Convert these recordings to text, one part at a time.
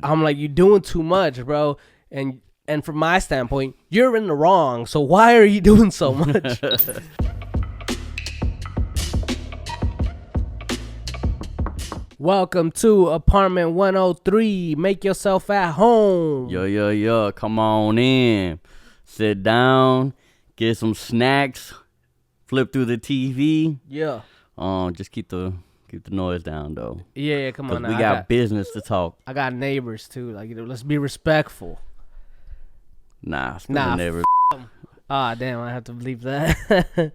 I'm like, you're doing too much, bro. And from my standpoint, you're in the wrong. So why are you doing so much? Welcome to apartment 103. Make yourself at home. Yo. Come on in. Sit down. Get some snacks. Flip through the TV. Yeah. Just keep the noise down though. Yeah, come on now. We got business to talk. I got neighbors too. Like, let's be respectful. Nah, neighbors. Ah, damn, I have to believe that.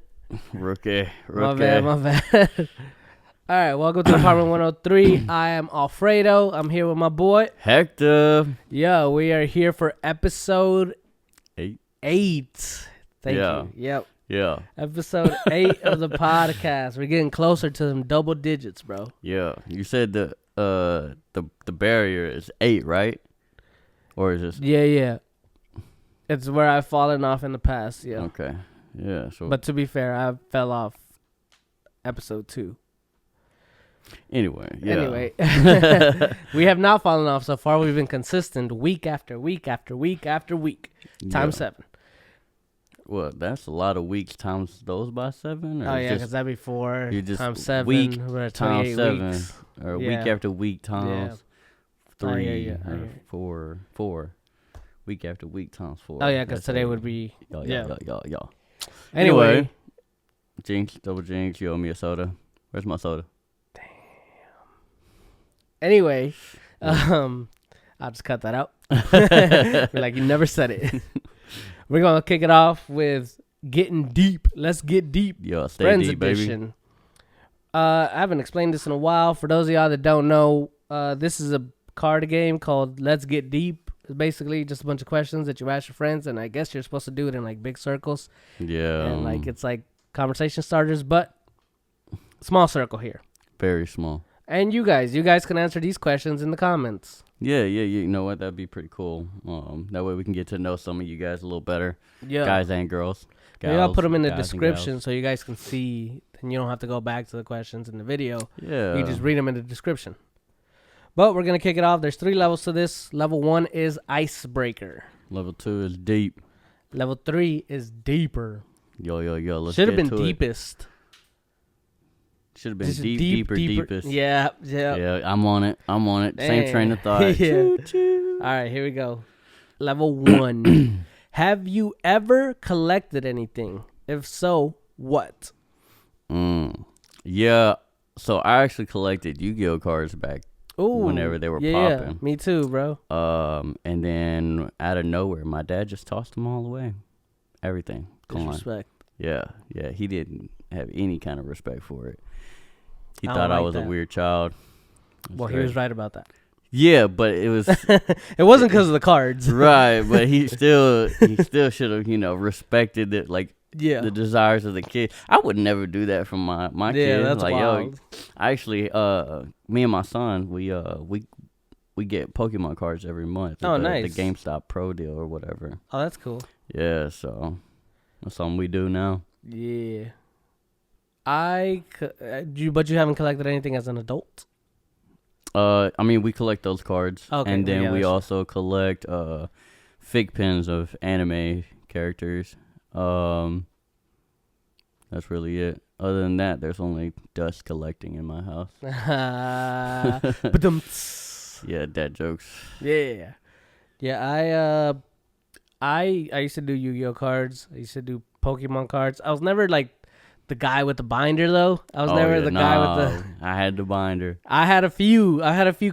Rookie. My bad. All right, welcome to apartment 103. I am Alfredo. I'm here with my boy Hector. Yeah, we are here for episode 8. Thank you. Yep. Yeah. Episode 8 of the podcast. We're getting closer to them double digits, bro. Yeah. You said the barrier is 8, right? Or is this? Yeah. It's where I've fallen off in the past, yeah. Okay. Yeah. So, but to be fair, I fell off episode 2. Anyway, we have not fallen off so far. We've been consistent week after week after week after week. Times 7. Well, that's a lot of weeks times those by 7. Or oh yeah, because that'd be 4 times 7. Week we're at times 7, weeks. or week after week times 3, or 4. Week after week times 4. Oh yeah, because today would be y'all. Anyway, Jinx, double Jinx, you owe me a soda. Where's my soda? Anyway, I'll just cut that out. Be like, you never said it. We're going to kick it off with getting deep. Let's get deep. Yo, stay Friends deep, edition. baby. I haven't explained this in a while. For those of y'all that don't know, this is a card game called Let's Get Deep. It's basically just a bunch of questions that you ask your friends, and I guess you're supposed to do it in like big circles. Yeah. And like it's like conversation starters, but small circle here. Very small. And you guys can answer these questions in the comments. Yeah. You know what? That'd be pretty cool. That way we can get to know some of you guys a little better. Yeah. Guys and girls. Maybe I'll put them in the description so you guys can see, and you don't have to go back to the questions in the video. Yeah. You just read them in the description. But we're going to kick it off. There's 3 levels to this. Level 1 is Icebreaker. Level 2 is deep. Level 3 is Deeper. Yo. Let's Should have get been to Deepest. Should have been deeper. Deepest. Yeah. Yeah, I'm on it. Dang. Same train of thought. Yeah. All right, here we go. Level 1. Have you ever collected anything? If so, what? Yeah. So I actually collected Yu-Gi-Oh cards back whenever they were popping. Yeah, me too, bro. And then out of nowhere, my dad just tossed them all away. Everything. Disrespect. Yeah. He didn't have any kind of respect for it. He I thought I like was that. a weird child. Well, he was right about that. Yeah, but it was. It wasn't because of the cards. Right, but he still should have, respected it, like Yeah. the desires of the kid. I would never do that for my kid. Yeah, that's like, wild. I actually, me and my son, we get Pokemon cards every month. Oh, The nice. GameStop Pro deal or whatever. Oh, that's cool. Yeah, so that's something we do now. Yeah. But you haven't collected anything as an adult? I mean, we collect those cards, Okay, and then yeah, we that's- also collect fig pins of anime characters. That's really it. Other than that, there's only dust collecting in my house. But Yeah, dad jokes. yeah. Yeah, I used to do Yu-Gi-Oh cards. I used to do Pokemon cards. I was never like the guy with the binder though. I was never the guy with the. I had the binder. I had a few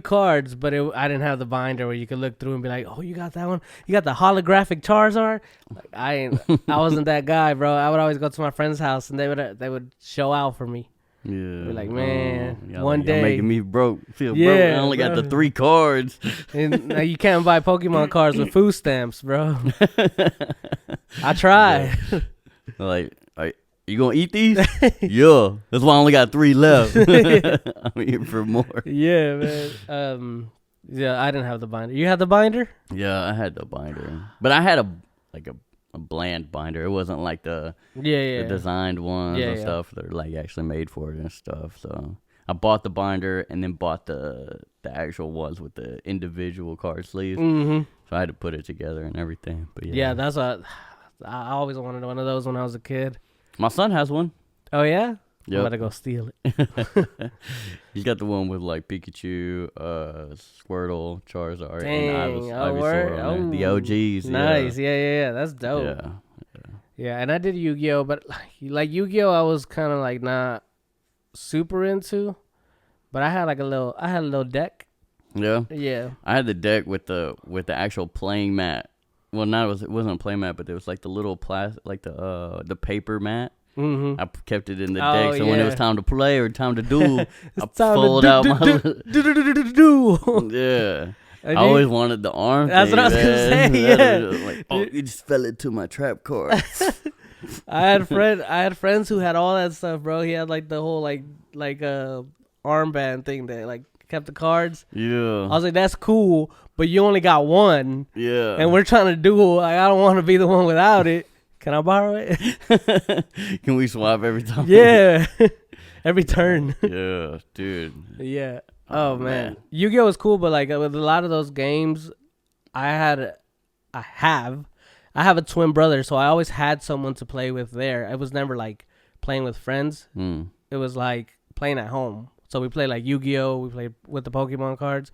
cards, but I didn't have the binder where you could look through and be like, "Oh, you got that one? You got the holographic Charizard?" Like, I wasn't that guy, bro. I would always go to my friend's house and they would show out for me. Yeah. Be like, man, y'all one day making me broke. Feel Yeah, broke. I only got bro. the 3 cards. And now you can't buy Pokemon cards with food stamps, bro. I tried. Like, you gonna eat these? Yeah. That's why I only got 3 left. I'm eating for more. Yeah, man. Yeah, I didn't have the binder. You had the binder? Yeah, I had the binder, but I had a bland binder. It wasn't like the Yeah. designed ones Yeah, and yeah. stuff that are like actually made for it and stuff. So I bought the binder and then bought the actual ones with the individual card sleeves. Mm-hmm. So I had to put it together and everything. But Yeah, that's what I always wanted one of those when I was a kid. my son has one. Oh yeah, Yep. I'm about to go steal it. He's got the one with like Pikachu, Squirtle, Charizard, Dang, and Ivysaur word. on there. The OGs. Nice, yeah. That's dope. Yeah. Yeah, and I did Yu-Gi-Oh, but like Yu-Gi-Oh, I was kind of like not super into, but I had a little deck. Yeah. Yeah. I had the deck with the actual playing mat. Well, it wasn't a playing mat, but there was like the little plastic, like the paper mat. Mm-hmm. I kept it in the deck, so when it was time to play or time to duel, I time fold to out my. Yeah. I always wanted the arm. That's thing, what I was gonna man. say. Yeah. Like, oh, you just fell into my trap card. I had friends who had all that stuff, bro. He had like the whole like armband thing that like kept the cards. Yeah. I was like, that's cool, but you only got one. Yeah. And we're trying to duel. Like, I don't want to be the one without it. Can I borrow it? Can we swap every time? Yeah. Every turn. Yeah, dude. Yeah. Oh man. Yu-Gi-Oh was cool, but like with a lot of those games, I have a twin brother, so I always had someone to play with there. It was never like playing with friends. It was like playing at home. So we played like Yu-Gi-Oh, we played with the Pokemon cards.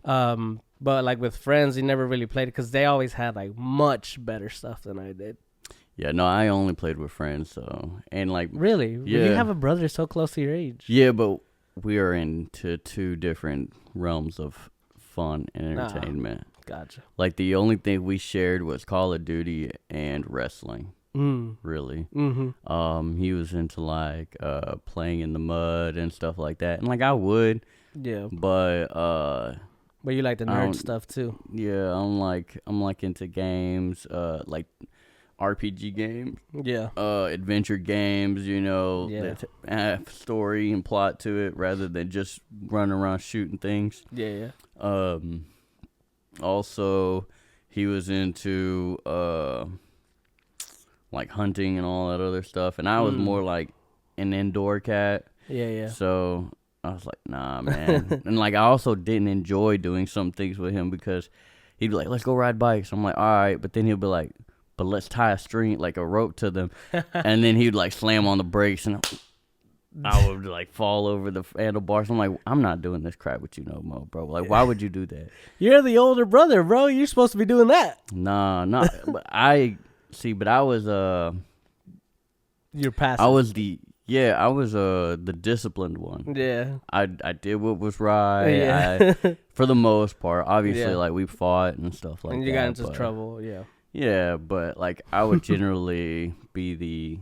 But like with friends, we never really played it because they always had like much better stuff than I did. Yeah, no, I only played with friends, so and like really, yeah. You have a brother so close to your age. Yeah, but we are into two different realms of fun and entertainment. Gotcha. Like the only thing we shared was Call of Duty and wrestling. Really. Mm-hmm. He was into like playing in the mud and stuff like that, and like I would. Yeah. But you like the nerd stuff too. Yeah, I'm like into games, like RPG games. Yeah. Adventure games, you know, yeah. that have story and plot to it rather than just running around shooting things. Yeah. Also, he was into like hunting and all that other stuff, and I was more like an indoor cat. Yeah. So I was like, nah, man. And like I also didn't enjoy doing some things with him because he'd be like, let's go ride bikes. I'm like, all right, but then he'll be like, but let's tie a string, like a rope to them. And then he'd like slam on the brakes and I would like fall over the handlebars. I'm like, I'm not doing this crap with you no more, bro. Like, why would you do that? You're the older brother, bro. You're supposed to be doing that. Nah. But I was You're passive. I was the disciplined one. Yeah. I did what was right. Yeah. For the most part. Obviously, like we fought and stuff like that. And you got into trouble, yeah. Yeah, but like I would generally be the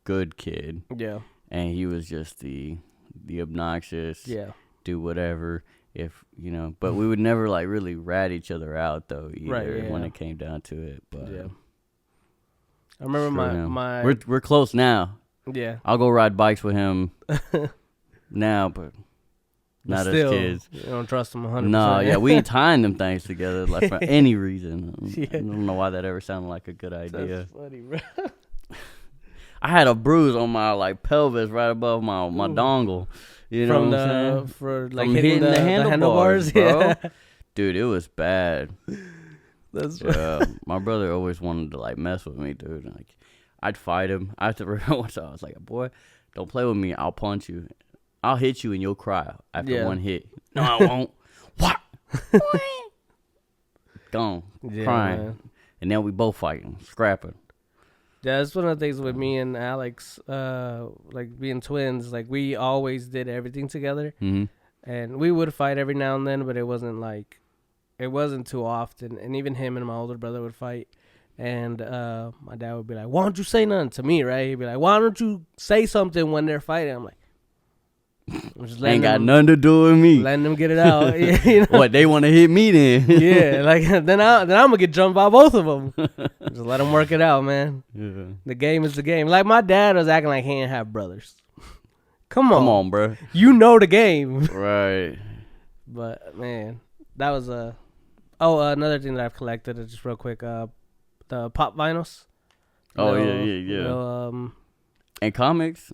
good kid. Yeah. And he was just the obnoxious. Yeah. Do whatever if you know. But we would never like really rat each other out though either right, when it came down to it. But yeah. I remember my we're close now. Yeah. I'll go ride bikes with him now, but not still, as kids. You don't trust him 100%. No, yeah, we ain't tying them things together like for any reason. Yeah. I don't know why that ever sounded like a good idea. That's funny, bro. I had a bruise on my like pelvis right above my dongle. You know what I'm saying? For like from hitting the handlebars, bro. Yeah. Dude, it was bad. That's my brother always wanted to like mess with me, dude. Like I'd fight him. I had to remember once I was like, boy, don't play with me. I'll punch you. I'll hit you and you'll cry after one hit. No, I won't. What? Gone. Crying. Man. And then we both fighting, scrapping. Yeah, that's one of the things with me and Alex, like being twins. Like we always did everything together, and we would fight every now and then, but it wasn't too often. And even him and my older brother would fight, and my dad would be like, "Why don't you say nothing to me?" Right? He'd be like, "Why don't you say something when they're fighting?" I'm like, ain't got nothing to do with me. Letting them get it out. You know? What, they want to hit me then? Yeah, like then I'm gonna get jumped by both of them. Just let them work it out, man. Yeah. The game is the game. Like my dad was acting like he didn't have brothers. Come on, bro. You know the game, right? But man, that was another thing that I've collected. Just real quick, the pop vinyls. Oh yeah. You know, and comics.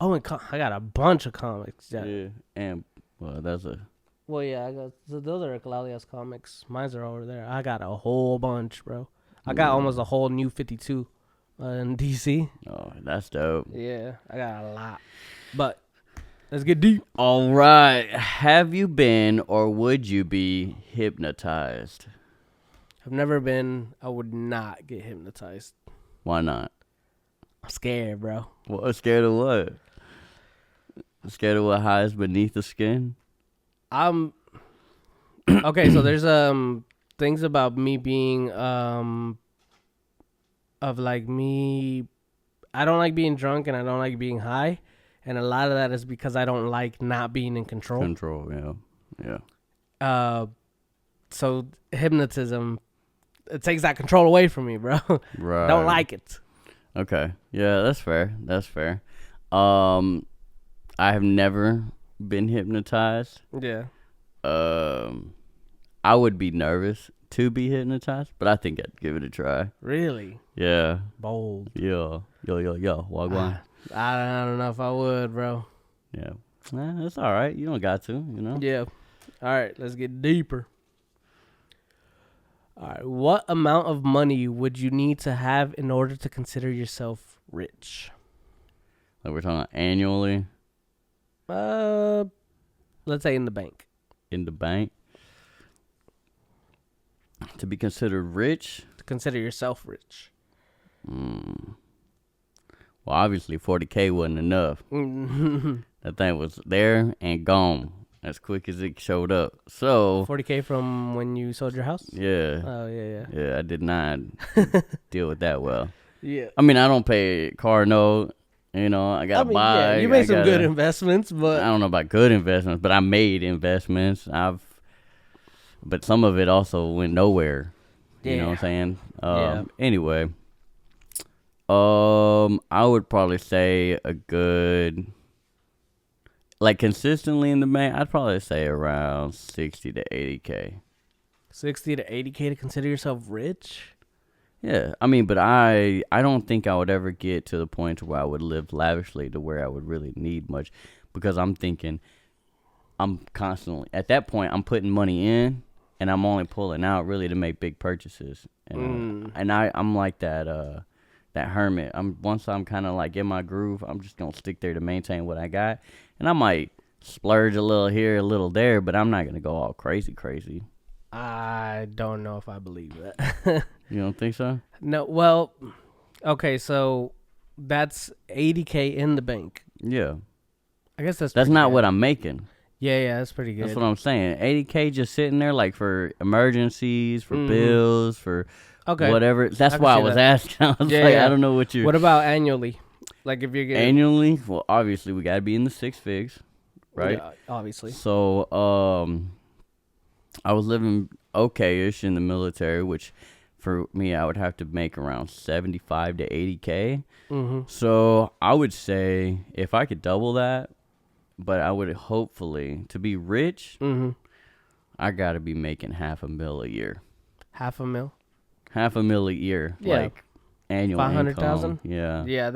Oh, and I got a bunch of comics. Yeah. And well, that's a. Well, yeah, I got those are Claudia's comics. Mine's are over there. I got a whole bunch, bro. I got almost a whole new 52 in DC. Oh, that's dope. Yeah, I got a lot. But let's get deep. All right. Have you been or would you be hypnotized? I've never been. I would not get hypnotized. Why not? I'm scared, bro. What? Scared of what? Scared of what hides beneath the skin? I'm okay. So there's things about me being of like me. I don't like being drunk and I don't like being high, and a lot of that is because I don't like not being in control. Yeah. So hypnotism, it takes that control away from me, bro. Right. Don't like it. Okay. Yeah, that's fair. I have never been hypnotized. Yeah. I would be nervous to be hypnotized, but I think I'd give it a try. Really? Yeah. Bold. Yeah. Yo. Wagwan. I don't know if I would, bro. Yeah. That's all right. You don't got to, you know? Yeah. All right, let's get deeper. All right, what amount of money would you need to have in order to consider yourself rich? Like we're talking about annually? Let's say in the bank. In the bank? To be considered rich? To consider yourself rich. Well, obviously 40K wasn't enough. That thing was there and gone as quick as it showed up. So 40K from when you sold your house? yeah. Oh, yeah. Yeah, I did not deal with that well. Yeah. I mean, I don't pay car note. You know, I got to buy. Yeah, you made some good investments, but I don't know about good investments, but I made investments. But some of it also went nowhere. You know what I'm saying? Anyway, I would probably say a good, like consistently in the bank, I'd probably say around 60 to 80K. 60 to 80K to consider yourself rich? Yeah, I mean, but I don't think I would ever get to the point where I would live lavishly to where I would really need much, because I'm thinking I'm constantly, at that point, I'm putting money in and I'm only pulling out really to make big purchases. And I'm like that hermit. Once I'm kind of like in my groove, I'm just going to stick there to maintain what I got. And I might splurge a little here, a little there, but I'm not going to go all crazy. I don't know if I believe that. You don't think so? No, well, okay, so that's 80K in the bank. Yeah. I guess that's not good. what I'm making. Yeah, that's pretty good. That's what I'm saying. 80K just sitting there like for emergencies, for bills, for whatever. That's why I was asking. I was I don't know what you. What about annually? Like if you're getting annually? Well, obviously we got to be in the six figs, right? Yeah, obviously. So, I was living okay-ish in the military, which for me I would have to make around 75 to 80K. So I would say if I could double that, but I would hopefully, to be rich, I got to be making $500,000 a year. $500,000? $500,000 a year, like annual 500,000. Yeah. Yeah,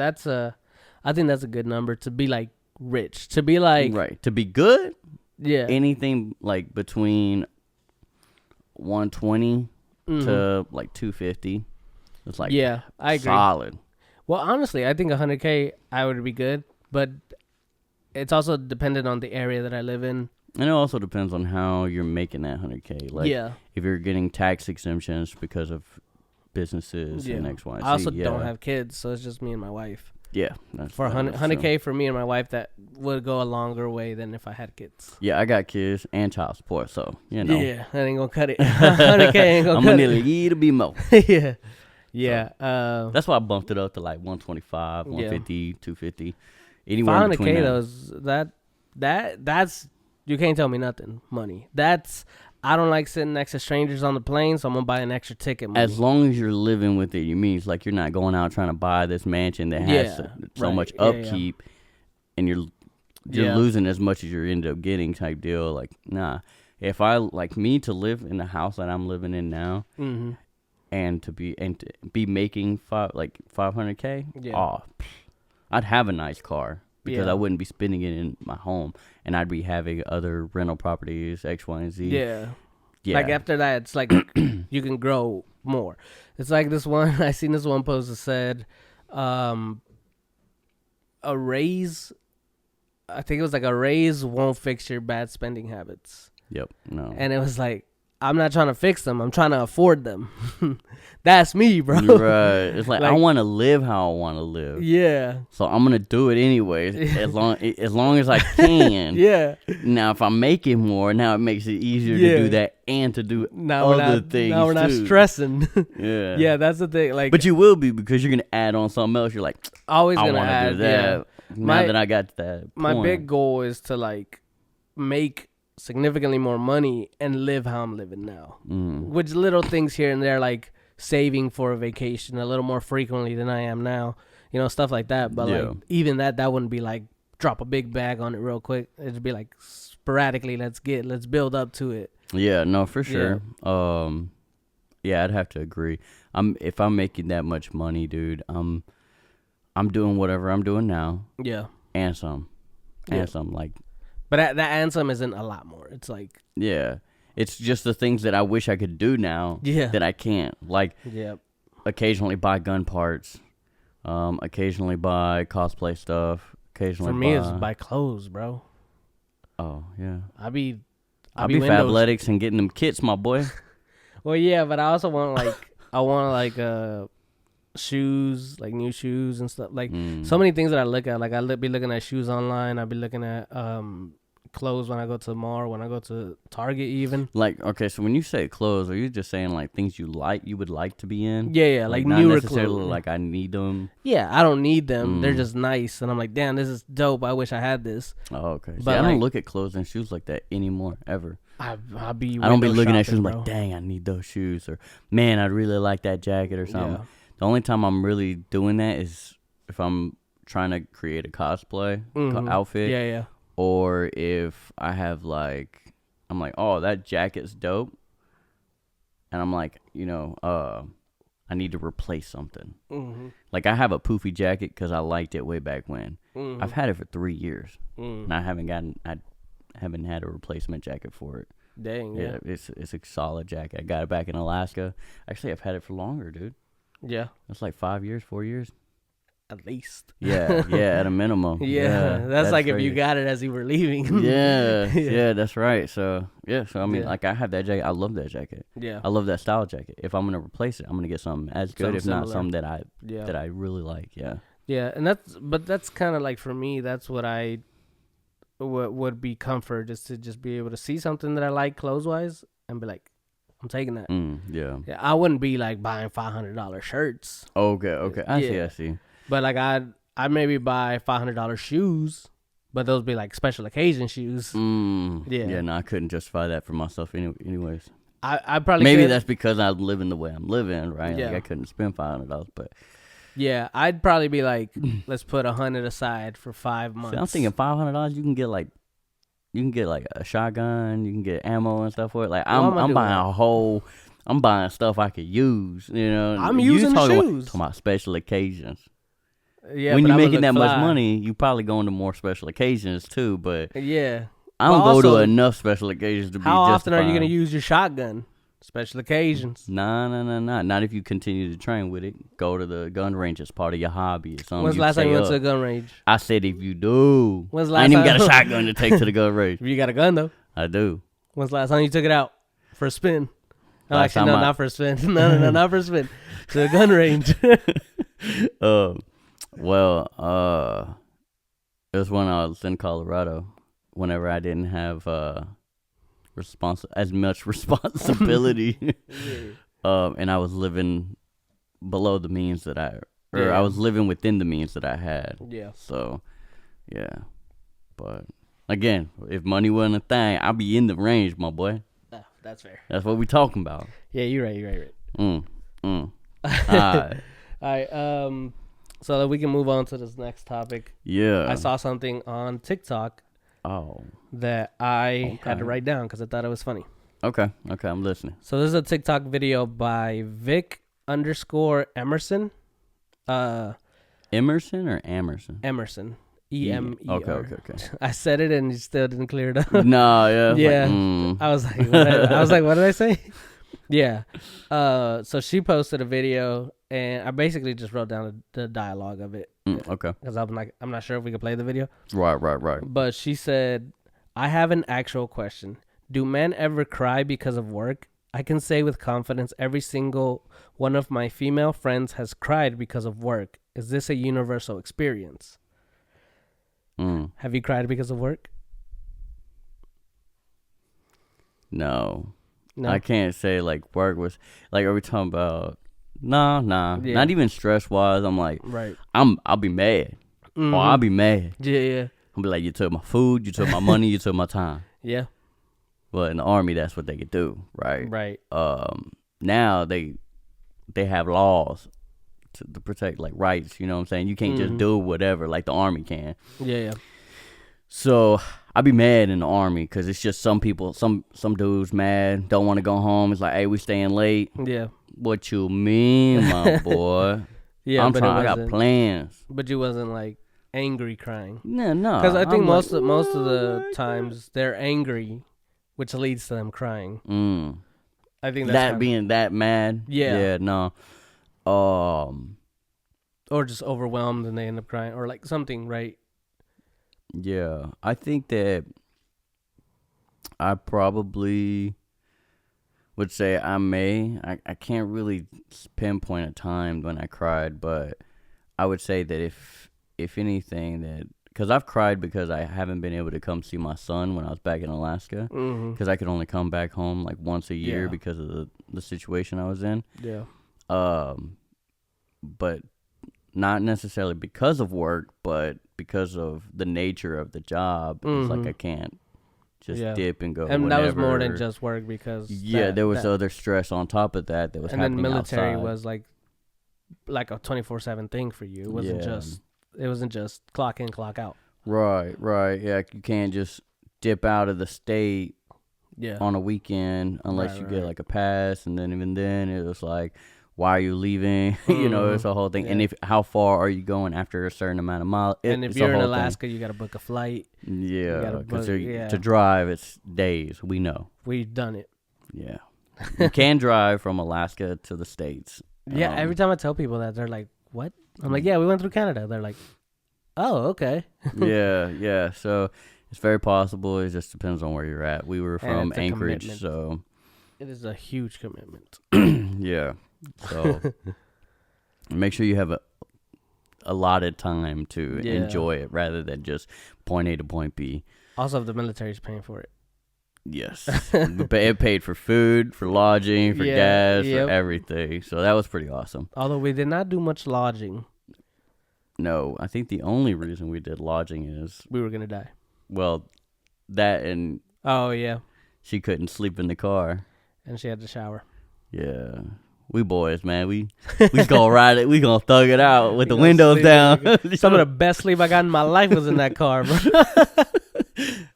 I think that's a good number to be like rich. To be like right. To be good. Yeah. Anything like between 120 to like 250. It's like I agree. Solid. Well, honestly, I think 100K I would be good, but it's also dependent on the area that I live in. And it also depends on how you're making that 100K. Like, if you're getting tax exemptions because of businesses and X, Y, and Z. I also don't have kids, so it's just me and my wife. Yeah. For 100K for me and my wife, that would go a longer way than if I had kids. Yeah, I got kids and child support, so, you know. Yeah, that ain't gonna cut it. 100K ain't gonna cut it. I'm gonna need to be more. Yeah. Yeah. So, that's why I bumped it up to like 125, 150, 250. Anywhere 500K though, that's you can't tell me nothing. Money. I don't like sitting next to strangers on the plane, so I'm gonna buy an extra ticket. Money. As long as you're living with it, you means like you're not going out trying to buy this mansion that has so much upkeep, and you're losing as much as you end up getting type deal. Like, nah. If I like me to live in the house that I'm living in now, and to be making 500K, I'd have a nice car because Yeah. I wouldn't be spending it in my home, and I'd be having other rental properties, X, Y, and Z. Yeah. Yeah. Like after that, it's like you can grow more. It's like this one. I seen this one post that said, a raise. I think it was like a raise won't fix your bad spending habits. Yep. No. And it was like, I'm not trying to fix them. I'm trying to afford them. That's me, bro. You're right. It's like I Like- want to live how I want to live. Yeah. So I'm gonna do it anyways, as long as I can. Yeah. Now, if I'm making more, now it makes it easier Yeah. to do that and to do Now other we're not. things. Now we're not too. stressing. Yeah. Yeah, that's the thing. Like, But you will be, because you're gonna add on something else. You're like, always I gonna want to add do that. Yeah. Now My- that I got to that My point. big goal is to like make significantly more money and live how I'm living now. Which little things here and there, like saving for a vacation a little more frequently than I am now, stuff like that. But Yeah. like even that wouldn't be like drop a big bag on it real quick. It'd be like sporadically. Let's build up to it. Yeah, no, for sure. Yeah, I'd have to agree. If I'm making that much money, dude, I'm doing whatever I'm doing now Yeah. and some, like. But that anthem isn't a lot more. It's like, Yeah. It's just the things that I wish I could do now Yeah. that I can't. Like, yeah, occasionally buy gun parts, occasionally buy cosplay stuff, occasionally for me buy... it's buy clothes, bro. Oh, yeah. I'll be I'll be windows. Fabletics and getting them kits, my boy. Well, yeah, but I also want like shoes, like new shoes and stuff. Like so many things that I look at. Like be looking at shoes online. I'll be looking at clothes when I go to the mall, when I go to Target even. Like, okay, so when you say clothes, are you just saying like things you would like to be in? Yeah, like not newer necessarily clothes. like I need them. Yeah, I don't need them. They're just nice, and I'm like, damn, this is dope. I wish I had this. Oh, okay. See, But I don't like- look at clothes and shoes like that anymore, ever. I'll be. I don't be window looking at shopping, shoes bro. like, dang, I need those shoes, or man, I'd really like that jacket or something. Yeah. The only time I'm really doing that is if I'm trying to create a cosplay outfit, Yeah. or if I have like, I'm like, oh, that jacket's dope, and I'm like, I need to replace something. Mm-hmm. Like, I have a poofy jacket because I liked it way back when. Mm-hmm. I've had it for 3 years, and I haven't had a replacement jacket for it. Dang. Yeah, it's a solid jacket. I got it back in Alaska. Actually, I've had it for longer, dude. Yeah. It's like 5 years, 4 years. At least. Yeah, at a minimum. Yeah, that's like if you crazy. got it as you were leaving. Yeah, that's right. So I mean, Yeah. like, I have that jacket. I love that jacket. Yeah. I love that style jacket. If I'm gonna replace it, I'm gonna get something as good, Something if not similar. something Yeah. that I really like. Yeah. Yeah, and that's kind of like for me, that's what I would be comfort, is to just be able to see something that I like clothes wise and be like, I'm taking that. Yeah. Yeah, I wouldn't be like buying $500 shirts, Okay. I Yeah. see. but like I maybe buy $500 shoes, but those be like special occasion shoes. Yeah. No, I couldn't justify that for myself. Anyways, I probably maybe could. that's because I'm living the way I'm living, right? Yeah. Like, I couldn't spend $500, but Yeah, I'd probably be like, let's put 100 aside for 5 months. see, I'm thinking $500. You can get like a shotgun. You can get ammo and stuff for it. Like, Well, I'ma I'm do buying that. I'm buying stuff I could use. I'm You using the talking shoes. talking about special occasions. Yeah, when but you're I'ma making look that much fly. money, you probably going to more special occasions too. But Yeah. I don't But go to also, enough special occasions to be How often are you justified. going to use your shotgun? Special occasions. Nah. Not if you continue to train with it. Go to the gun range as part of your hobby or something. When's the You last time stay you went up. to a gun range? I said if you do. When's the I ain't last even got a time- shotgun to take to the gun range. If you got a gun, though. I do. When's the last time you took it out for a spin? No, Last actually, no, time I- not for a spin. No, not for a spin. To a gun range. It was when I was in Colorado. Whenever I didn't have as much responsibility, and I was living below the means that I Yeah. was living within the means that I had. Yeah. So, yeah. But again, if money wasn't a thing, I'd be in the range, my boy. Ah, that's fair. That's what we talking about. Yeah, you're right. All right. All right. So that we can move on to this next topic. Yeah. I saw something on TikTok Oh. that I had to Okay. write down because I thought it was funny. Okay. I'm listening. So this is a TikTok video by Vic_Emerson. Emerson or Amerson? Emerson. EMER. Okay. I said it and you still didn't clear it up. No, yeah. Yeah. Like, I was like, what did I say? Yeah. So she posted a video, and I basically just wrote down the dialogue of it. Okay. Because I'm not sure if we could play the video. Right. But she said, I have an actual question. Do men ever cry because of work? I can say with confidence every single one of my female friends has cried because of work. Is this a universal experience? Have you cried because of work? No. I can't say like work was like. Are we talking about? Nah. Yeah. Not even stress wise. I'm like, right. I'll be mad. Mm-hmm. Or I'll be mad. Yeah. I'll be like, you took my food, you took my money, you took my time. Yeah. But in the Army, that's what they could do, right? Right. Now they have laws to protect like rights. You know what I'm saying? You can't just do whatever like the Army can. Yeah. So I be mad in the Army because it's just some people, some dudes mad, don't want to go home. It's like, hey, we staying late. Yeah. What you mean, my boy? Yeah, I'm trying. I got plans. But you wasn't like angry crying. No. Because I think most of the times they're angry, which leads to them crying. I think that's being that mad. Yeah. No. Or just overwhelmed and they end up crying, or like something, right? Yeah, I think that I probably would say I can't really pinpoint a time when I cried, but I would say that if anything, that because I've cried because I haven't been able to come see my son when I was back in Alaska, because I could only come back home like once a year because of the situation I was in. Yeah. But not necessarily because of work, but because of the nature of the job. It's like I can't just dip and go. And whenever. that was more than just work because there was other stress on top of that was and happening then military outside. was like a 24/7 thing for you. It wasn't just clock in, clock out. Right. Yeah, you can't just dip out of the state on a weekend unless you get like a pass, and then even then it was like, why are you leaving? It's a whole thing. Yeah. And how far are you going after a certain amount of miles? And if you're in Alaska, you got to book a flight. Yeah, because to drive, it's days. We know. We've done it. Yeah. You can drive from Alaska to the States. Yeah, every time I tell people that, they're like, what? I'm like, yeah, we went through Canada. They're like, oh, okay. Yeah. So it's very possible. It just depends on where you're at. We were from Anchorage, so. It is a huge commitment. Yeah. So make sure you have a allotted time to enjoy it rather than just point A to point B. Also, if the military's paying for it. Yes. It paid for food, for lodging, for gas, for everything. So that was pretty awesome. Although we did not do much lodging. No, I think the only reason we did lodging is we were going to die. Well, that and... Oh, yeah. She couldn't sleep in the car. And she had to shower. Yeah. We boys, man. We gonna ride it. We gonna thug it out with the windows down. Some of the best sleep I got in my life was in that car, bro.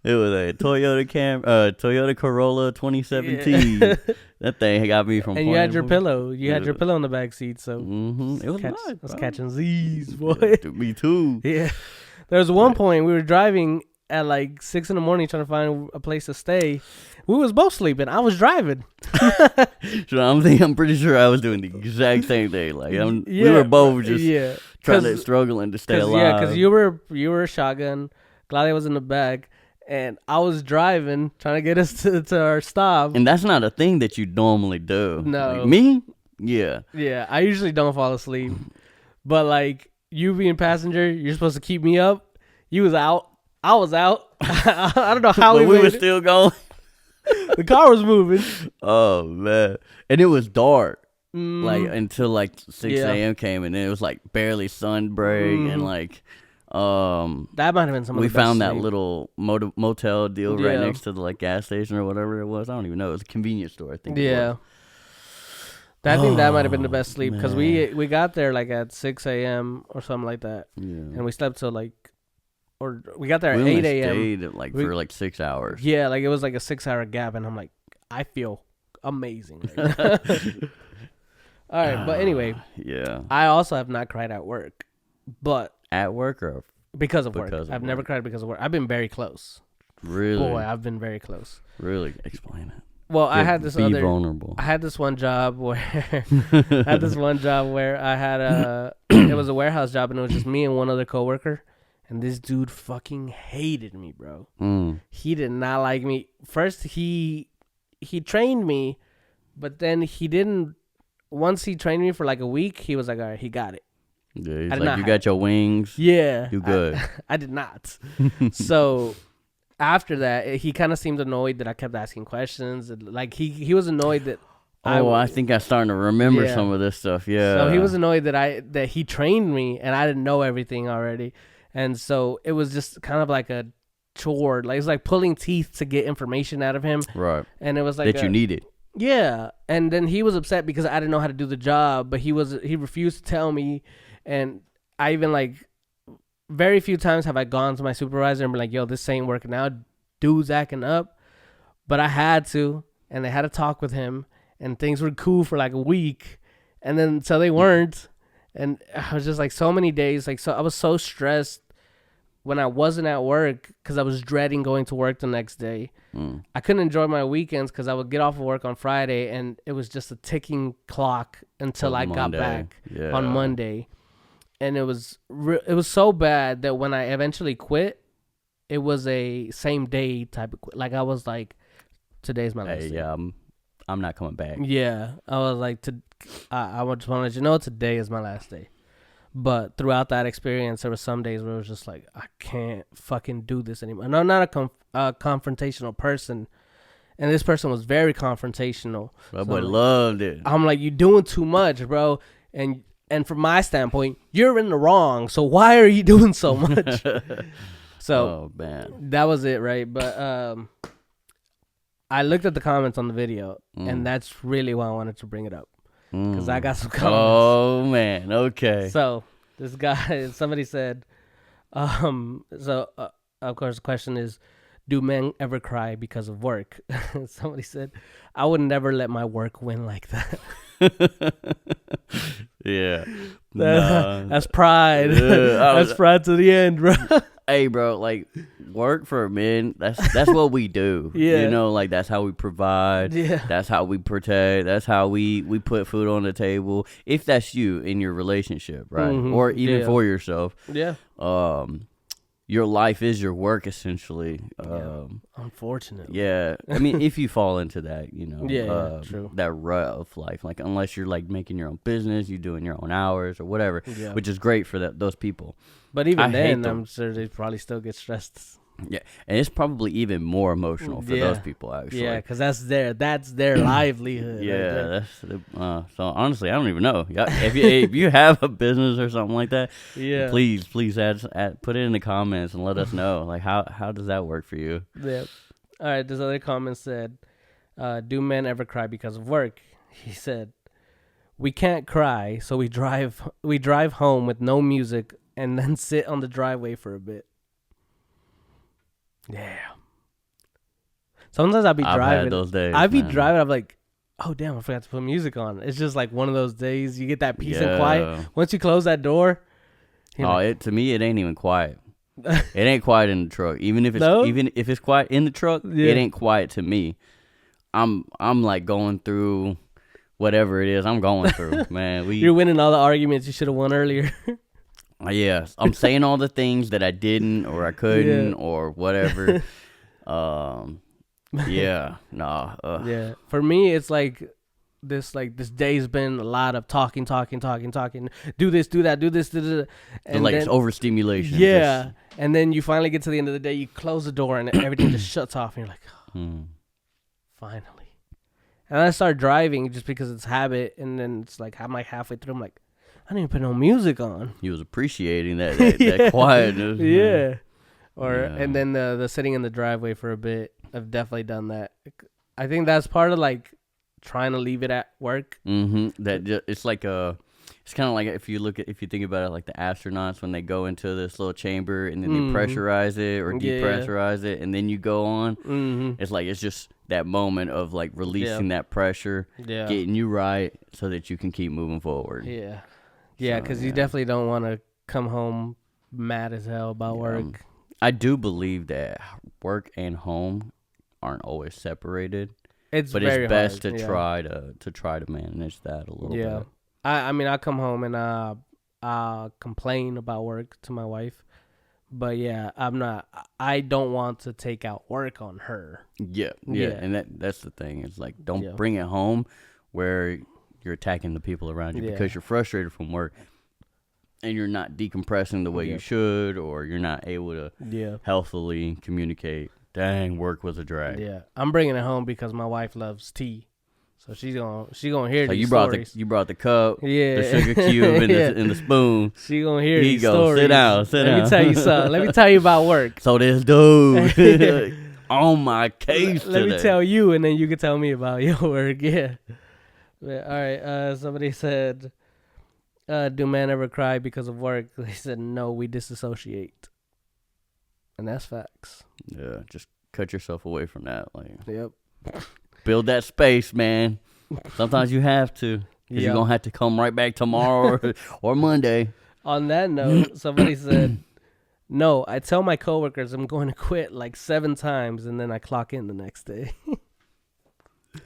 It was a Toyota Corolla 2017. Yeah. That thing got me from. And you had your pillow. You had your pillow in the back seat, so it was nice. I was catching Z's, boy. Me too. Yeah. There was one point we were driving at like 6 a.m. trying to find a place to stay. We was both sleeping. I was driving. So I'm pretty sure I was doing the exact same thing. Like we were both just struggling to stay alive. Yeah, because you were a shotgun. Claudia was in the back, and I was driving, trying to get us to our stop. And that's not a thing that you normally do. No. Like, me? Yeah. Yeah, I usually don't fall asleep. But like you being passenger, you're supposed to keep me up. You was out. I was out. I don't know how we were still going. The car was moving. Oh man, and it was dark, like until like 6 a.m. came, and then it was like barely sunbreak, and like that might have been some. We found that little motel deal right next to the like gas station or whatever it was. I don't even know. It was a convenience store, I think. Yeah. I think that might have been the best sleep because we got there like at 6 a.m. or something like that, and we slept till like. Or we got there at 8 a.m. We stayed for like 6 hours. Yeah, like it was like a 6-hour gap, and I'm like, I feel amazing. Right now. All right, but anyway, yeah, I also have not cried at work, but at work or Because of work. Because of I've never work. cried because of work. I've been very close. Really? Boy, I've been very close. Really? Explain it. Well, I had this Be vulnerable. I had this one job where I had it was a warehouse job, and it was just me and one other coworker, and this dude fucking hated me, bro. He did not like me. First, he trained me, but then he didn't. Once he trained me for like a week, he was like, "All right, he got it." Yeah, he's like, you got your wings. Yeah, you good. I did not. So after that, he kind of seemed annoyed that I kept asking questions. Like he was annoyed that. I think I'm starting to remember some of this stuff. Yeah. So he was annoyed that he trained me and I didn't know everything already, and so it was just kind of like a chore. Like it's like pulling teeth to get information out of him. Right. And it was like that you needed. Yeah, and then he was upset because I didn't know how to do the job, but he refused to tell me, and I even like very few times have I gone to my supervisor and been like, "Yo, this ain't working out. Dude's acting up," but I had to, and I had to talk with him, and things were cool for like a week, and then so they weren't, and I was just like so many days, like so I was so stressed when I wasn't at work because I was dreading going to work the next day. I couldn't enjoy my weekends because I would get off of work on Friday and it was just a ticking clock until I got back on Monday. And it was so bad that when I eventually quit, it was a same day type of quit. Like I was like, today's my last day. Yeah, I'm not coming back. Yeah, I was like, I just want to let you know today is my last day. But throughout that experience, there were some days where it was just like, I can't fucking do this anymore. And I'm not a confrontational person. And this person was very confrontational. That boy loved it. I'm like, you're doing too much, bro. And from my standpoint, you're in the wrong. So why are you doing so much? So man, that was it, right? But I looked at the comments on the video, and that's really why I wanted to bring it up. Because I got some comments. Oh, man. Okay. So, this guy, somebody said, of course, the question is, do men ever cry because of work? Somebody said, I would never let my work win like that. Yeah. That's pride. That's pride to the end, bro. Hey, bro, like, work for men, that's what we do. Yeah. You know, like, that's how we provide. Yeah. That's how we protect. That's how we put food on the table. If that's you in your relationship, right? Mm-hmm. Or even for yourself. Yeah. Your life is your work, essentially. Unfortunately. Yeah. I mean, if you fall into that, you know, true. That rut of life, like, unless you're, like, making your own business, you're doing your own hours or whatever, which is great for those people. But even then, I'm sure they probably still get stressed. Yeah, and it's probably even more emotional for those people, actually. Yeah, because that's their livelihood. Yeah, right. So honestly, I don't even know. If you have a business or something like that, please put it in the comments and let us know. Like, how does that work for you? Yeah. All right. This other comment said, "Do men ever cry because of work?" He said, "We can't cry, so we drive home with no music and then sit on the driveway for a bit." Yeah. Sometimes I'll be driving. I've had those days. Driving. I'm like, oh damn, I forgot to put music on. It's just like one of those days you get that peace and quiet. Once you close that door. To me, it ain't even quiet. It ain't quiet in the truck. Even if it's quiet in the truck, it ain't quiet to me. I'm like going through whatever it is I'm going through, man. You're winning all the arguments you should have won earlier. Yeah, I'm saying all the things that I didn't or I couldn't or whatever. Yeah. For me, it's like this day's been a lot of talking. Do this, do that, do this, and like, it's overstimulation. Yeah, and then you finally get to the end of the day, you close the door, and everything just shuts off, and you're like, finally. And I start driving just because it's habit, and then it's like I'm like halfway through, I'm like, I didn't even put no music on. He was appreciating that quietness. Yeah. And then the sitting in the driveway for a bit. I've definitely done that. I think that's part of like trying to leave it at work. Mm-hmm. It's like it's kind of like if you think about it, like the astronauts when they go into this little chamber and then they pressurize it or depressurize it, and then you go on. Mm-hmm. It's like it's just that moment of like releasing that pressure, getting you right so that you can keep moving forward. Yeah. Yeah, because you definitely don't want to come home mad as hell about work. I do believe that work and home aren't always separated. It's but very it's best hard, to try to manage that a little yeah. bit. I mean, I come home and I complain about work to my wife, but yeah, I don't want to take out work on her. Yeah, and that's the thing. It's like don't Yeah. bring it home where you're attacking the people around you because you're frustrated from work and you're not decompressing the way you should, or you're not able to healthily communicate. Dang, work was a drag. Yeah, I'm bringing it home because my wife loves tea, so she's gonna hear so these you stories. You brought the cup, Yeah. the sugar cube, and the spoon. She gonna hear Here you these go. stories. Sit down. Let me tell you something. Let me tell you about work. So this dude on my case Let today. me tell you, and then you can tell me about your work. Yeah. But, all right. Somebody said, "Do men ever cry because of work?" They said, "No, we disassociate," and that's facts. Yeah, just cut yourself away from that. Like, Yep. build that space, man. Sometimes you have to, because you're gonna have to come right back tomorrow or Monday. On that note, somebody said, "No, I tell my coworkers I'm going to quit like 7 times, and then I clock in the next day."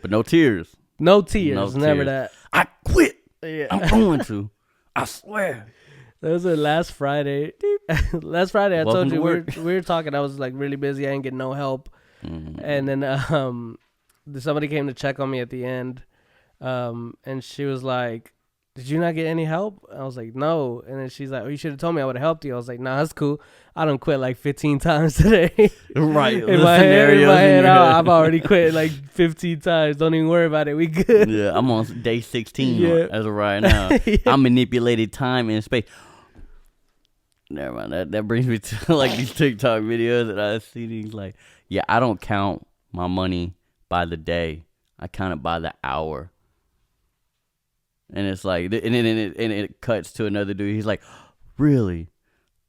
But no tears. No tears. Never that. I quit. Yeah. I'm going to. I swear. That was last Friday. Last Friday, I Welcome told you to we were talking. I was like really busy. I didn't get no help. Mm-hmm. And then somebody came to check on me at the end. And she was like, "Did you not get any help?" I was like, "No." And then she's like, "Oh, you should have told me. I would have helped you." I was like, "Nah, that's cool. I done quit like 15 times today." Right. in my head, I've already quit like 15 times. Don't even worry about it. We good. Yeah, I'm on day 16 as of right now. Yeah. I manipulated time and space. Never mind. That brings me to like these TikTok videos that I see. These like, yeah, I don't count my money by the day. I count it by the hour. And it's like, and it cuts to another dude. He's like, "Really?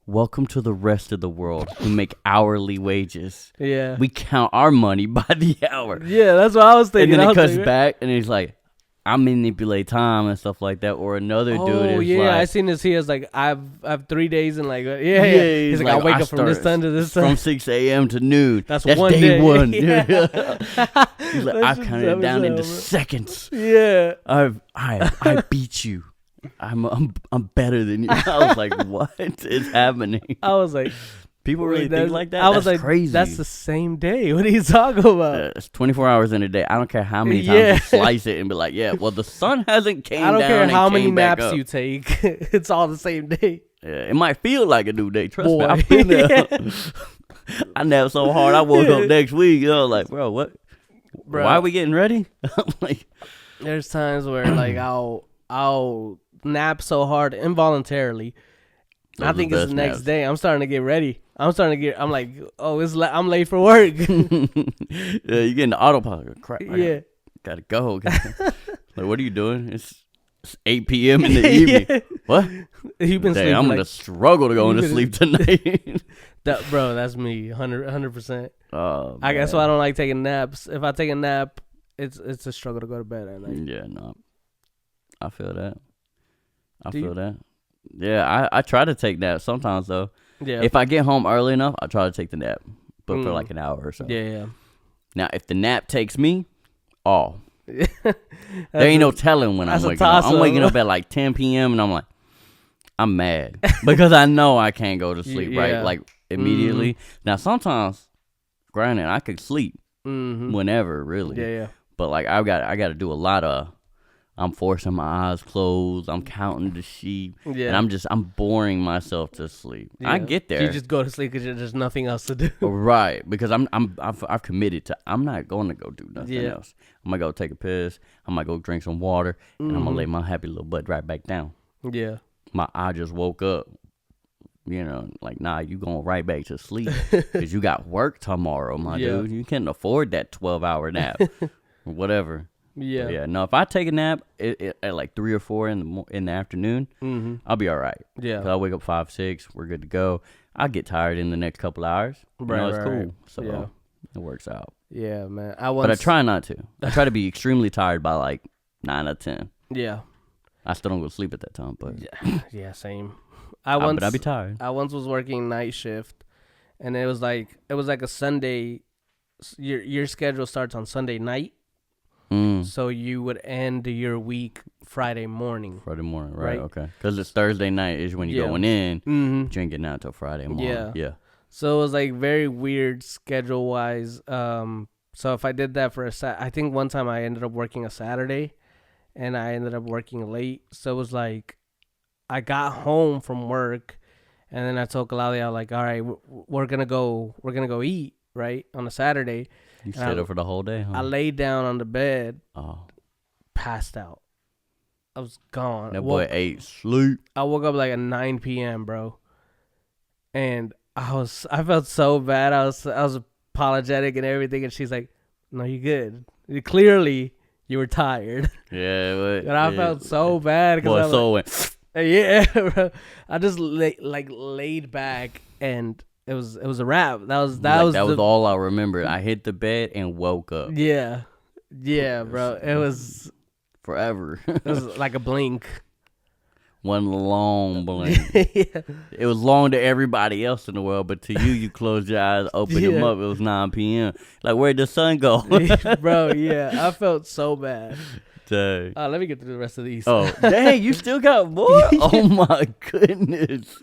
Welcome to the rest of the world who make hourly wages. Yeah. We count our money by the hour." Yeah, that's what I was thinking. And then I it was cuts like, back, and he's like, "I manipulate time and stuff like that." Or another dude oh, is yeah, like, I seen this here. It's like, I've 3 days and like, yeah, He's like, I wake up from this time to this time. from 6 a.m. to noon. That's day one day. one. Yeah. He's like, "I've counted it down into seconds. Yeah. I beat you. I'm better than you." I was like, "What is happening?" I was like, People really think like that? I was That's like, crazy. that's the same day. What are you talking about? It's 24 hours in a day. I don't care how many times you slice it and be like, "Yeah, well, the sun hasn't came down." I don't care how many naps up. you take. It's all the same day. Yeah, it might feel like a new day. Trust Boy. me, I've been there. I napped so hard, I woke up next week. Like, bro, what? Bro, why are we getting ready? Like, there's times where like I'll nap so hard involuntarily. I think it's the next day. I'm starting to get ready. I'm like, oh, I'm late for work. yeah, you get in the autopilot. Crap. Yeah. Gotta go. Like, what are you doing? It's 8 p.m. in the evening. Yeah. What? You've been sleeping. I'm gonna struggle to go into sleep tonight. Bro, that's me, 100%. Oh, I guess why I don't like taking naps. If I take a nap, it's a struggle to go to bed at night. Yeah, no. I feel that. I feel that. Yeah, I try to take naps sometimes though. Yeah. If I get home early enough, I try to take the nap, but for like an hour or so. Yeah. Now, if the nap takes me, there ain't no telling when I'm waking up. I'm waking up at like 10 p.m. and I'm like, I'm mad because I know I can't go to sleep right like immediately. Now, sometimes, granted, I could sleep whenever really. Yeah. But like I got to do a lot of. I'm forcing my eyes closed. I'm counting the sheep, and I'm boring myself to sleep. Yeah. I get there. You just go to sleep because there's nothing else to do. Right, because I've committed to. I'm not going to go do nothing else. I'm gonna go take a piss. I'm gonna go drink some water, and I'm gonna lay my happy little butt right back down. Yeah. I just woke up. Like, nah, you going right back to sleep because you got work tomorrow, my dude. You can't afford that 12-hour nap or whatever. Yeah. But yeah. No, if I take a nap at like 3 or 4 in the afternoon, I'll be all right. Yeah. 'Cause I wake up 5, 6. We're good to go. I'll get tired in the next couple hours. It's cool. Right. So it works out. Yeah, man. But I try not to. I try to be extremely tired by like 9 or 10. Yeah. I still don't go to sleep at that time, but yeah, same. But I'd be tired. I once was working night shift, and it was like a Sunday. Your schedule starts on Sunday night, so you would end your week Friday morning. Friday morning, right? Okay, because it's Thursday night is when you're going in. But you ain't getting out till Friday morning. Yeah. So it was like very weird schedule wise. So if I did that for I think one time I ended up working a Saturday, and I ended up working late. So it was like I got home from work, and then I told Claudia, like, all right, we're gonna go eat, right, on a Saturday. You stayed up for the whole day, huh? I laid down on the bed, passed out. I was gone. That boy ate sleep. I woke up like at 9 p.m., bro, and I felt so bad. I was apologetic and everything, and she's like, "No, you good. Clearly, you were tired." Yeah, but and I felt so bad because went. Yeah, bro. I just laid back, and it was a wrap. That was all I remember. I hit the bed and woke up. Yeah, bro. It was forever. It was like a blink. One long blink. Yeah. It was long to everybody else in the world, but to you closed your eyes, opened them up. It was 9 p.m. Like, where'd the sun go? Bro, yeah. I felt so bad. Dang. Let me get through the rest of these. Oh, dang, you still got more? Oh, my goodness.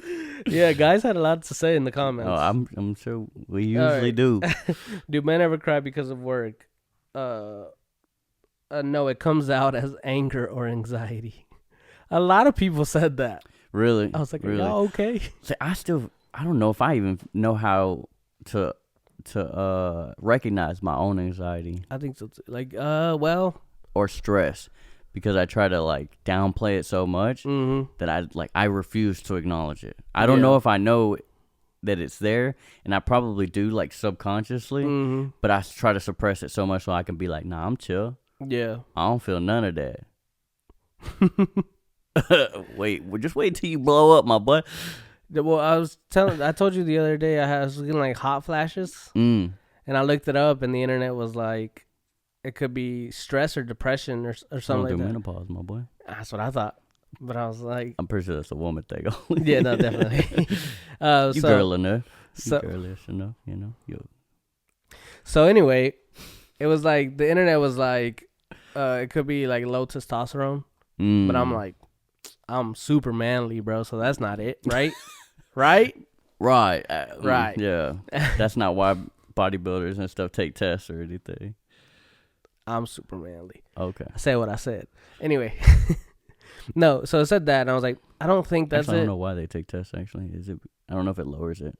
Yeah, guys had a lot to say in the comments. Oh, I'm sure we usually do. Do men ever cry because of work? No, it comes out as anger or anxiety. A lot of people said that. Really? I was like, really? "Oh, okay." See, I don't know if I even know how to recognize my own anxiety. I think so too. Like, well, or stress, because I try to like downplay it so much that I refuse to acknowledge it. I don't know if I know that it's there, and I probably do, like, subconsciously, but I try to suppress it so much so I can be like, nah, I'm chill. Yeah. I don't feel none of that. Just wait till you blow up, my boy. Well, I told you the other day I was getting like hot flashes, and I looked it up, and the internet was like, it could be stress or depression or something like that. Menopause, my boy. That's what I thought, but I was like, I'm pretty sure that's a woman thing. Yeah, no, definitely. You girl enough. You girlish enough, you know. So anyway, it was like the internet was like, it could be like low testosterone, but I'm like, I'm super manly, bro. So that's not it, right? Right. Yeah, that's not why bodybuilders and stuff take tests or anything. I'm super manly. Okay. I said what I said. Anyway, no. So it said that, and I was like, I don't think that's I don't know why they take tests. Actually, I don't know if it lowers it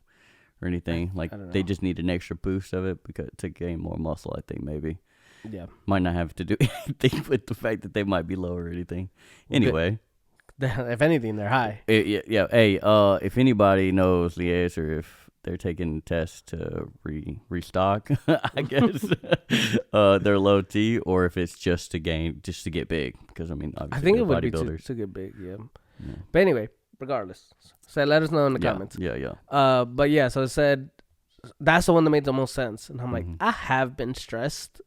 or anything. Like they just need an extra boost of it to gain more muscle. I think maybe. Yeah. Might not have to do anything with the fact that they might be low or anything. Anyway. If anything, they're high. Yeah. Hey, if anybody knows the answer, if they're taking tests to restock, I guess they're low T, or if it's just to get big. Because I mean, obviously, I think it would be to get big. Yeah. But anyway, regardless, so let us know in the comments. Yeah. But yeah, so it said that's the one that made the most sense, and I'm like, I have been stressed,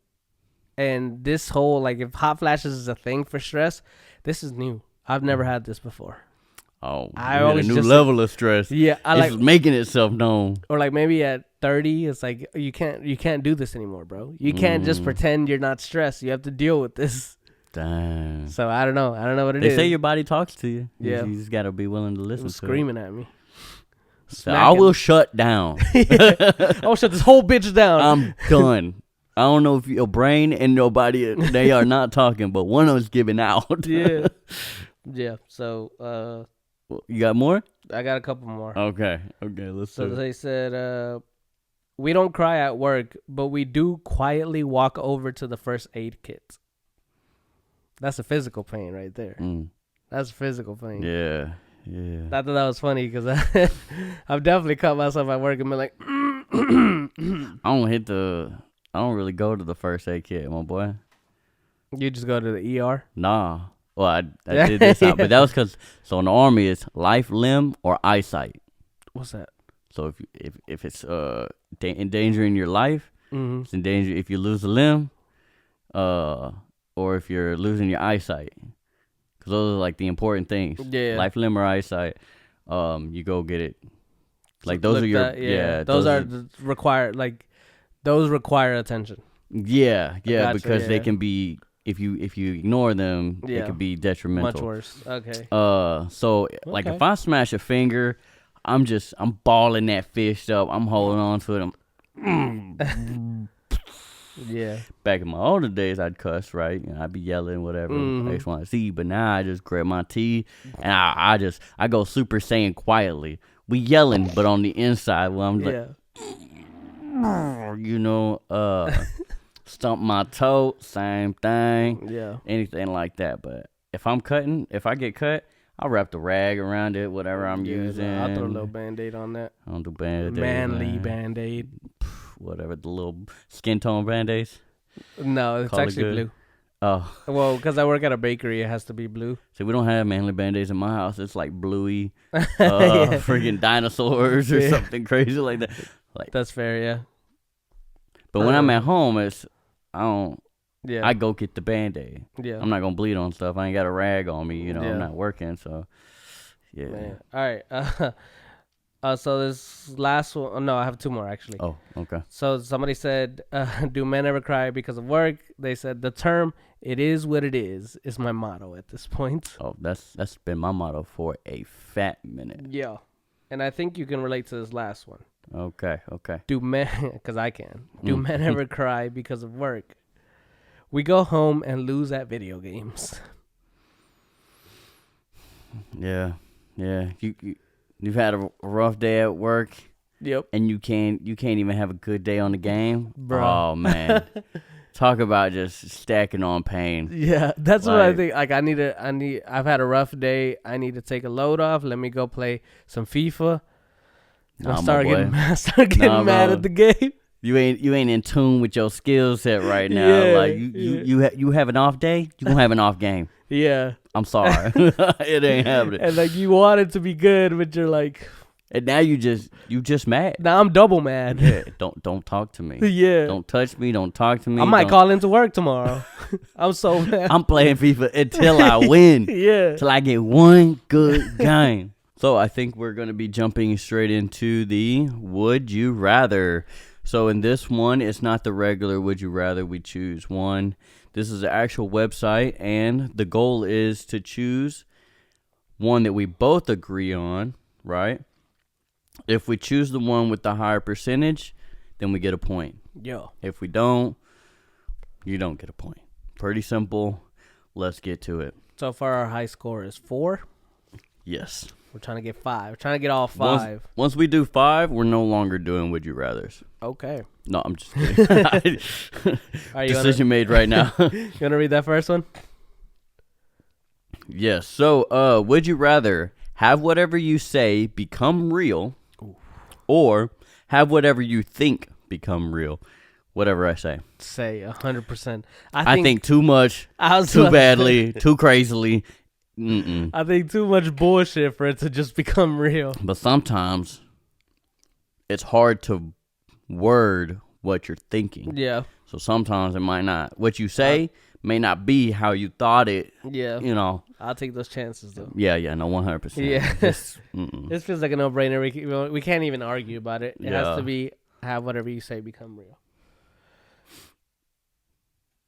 and this whole like if hot flashes is a thing for stress, this is new. I've never had this before. Oh, I always a new level of stress. Yeah, it's making itself known. Or like maybe at 30, it's like you can't do this anymore, bro. You can't just pretend you're not stressed. You have to deal with this. Damn. So I don't know what it is. They say your body talks to you. Yeah, you just gotta be willing to listen. It was screaming at me. So I will shut down. I'll shut this whole bitch down. I'm done. I don't know if your brain and your body they are not talking, but one of them's giving out. Yeah. So, you got more? I got a couple more. Okay. Let's see. So they said, we don't cry at work, but we do quietly walk over to the first aid kit. That's a physical pain right there. That's physical pain. Yeah. I thought that was funny because I've definitely caught myself at work and been like, I don't really go to the first aid kit, my boy. You just go to the ER? Nah. Well, I did this out, but that was because in the Army it's life, limb, or eyesight. What's that? So if it's endangering your life, it's in danger if you lose a limb, or if you're losing your eyesight, because those are like the important things. Yeah. Life, limb, or eyesight, you go get it. Like those are your Those are required. Like those require attention. Yeah, Gotcha, because they can be if you ignore them, it could be detrimental. Much worse. Okay. So like if I smash a finger, I'm balling that fist up. I'm holding on to it. Yeah. Back in my older days, I'd cuss, right? And I'd be yelling, whatever, X, Y, Z. But now I just grab my teeth and I go Super Saiyan quietly. We yelling, but on the inside, well, I'm like, stump my toe, same thing. Yeah. Anything like that. But if I get cut, I'll wrap the rag around it, whatever I'm using. I'll throw a little Band-Aid on that. I don't do Band-Aid. Manly Band-Aid. Whatever, the little skin tone Band-Aids. No, it's actually blue. Oh. Well, because I work at a bakery, it has to be blue. See, we don't have manly Band-Aids in my house. It's like bluey, freaking dinosaurs or something crazy like that. Like that's fair, yeah. But when I'm at home, I go get the Band-Aid. Yeah. I'm not going to bleed on stuff. I ain't got a rag on me, I'm not working, so, yeah. Man. All right. So this last one, no, I have two more actually. Oh, okay. So somebody said, do men ever cry because of work? They said the term, it is what it is my motto at this point. Oh, that's been my motto for a fat minute. Yeah. And I think you can relate to this last one. Okay. Do men, because I can, do men ever cry because of work? We go home and lose at video games. Yeah. You've had a rough day at work. Yep. And you can't even have a good day on the game. Bro. Oh man. Talk about just stacking on pain. Yeah, that's what I think. Like I've had a rough day. I need to take a load off. Let me go play some FIFA. I start getting mad at the game. You ain't in tune with your skill set right now. Yeah, like you have an off day, you gonna have an off game. Yeah. I'm sorry. It ain't happening. And like you want it to be good, but you're like, and now you just mad. Now I'm double mad. Yeah, don't talk to me. Yeah. Don't touch me, don't talk to me. I might call into work tomorrow. I'm so mad. I'm playing FIFA until I win. Yeah. Till I get one good game. So I think we're going to be jumping straight into the Would You Rather. So in this one, it's not the regular Would You Rather. We choose one. This is an actual website, and the goal is to choose one that we both agree on, right? If we choose the one with the higher percentage, then we get a point. Yeah. If we don't, you don't get a point. Pretty simple. Let's get to it. So far, our high score is 4. Yes. We're trying to get 5. We're trying to get all 5. Once we do 5, we're no longer doing Would You Rathers. Okay. No, I'm just kidding. Decision made right now. You want to read that first one? Yes. So, would you rather have whatever you say become real, or have whatever you think become real? Whatever I say. Say 100%. I think too much, too badly, too crazily. I think too much bullshit for it to just become real. But sometimes it's hard to word what you're thinking. Yeah. So sometimes it might not. What you say may not be how you thought it. Yeah. You know. I'll take those chances, though. Yeah, no, 100%. Yeah. This feels like a no-brainer. We can't even argue about it. It has to be have whatever you say become real.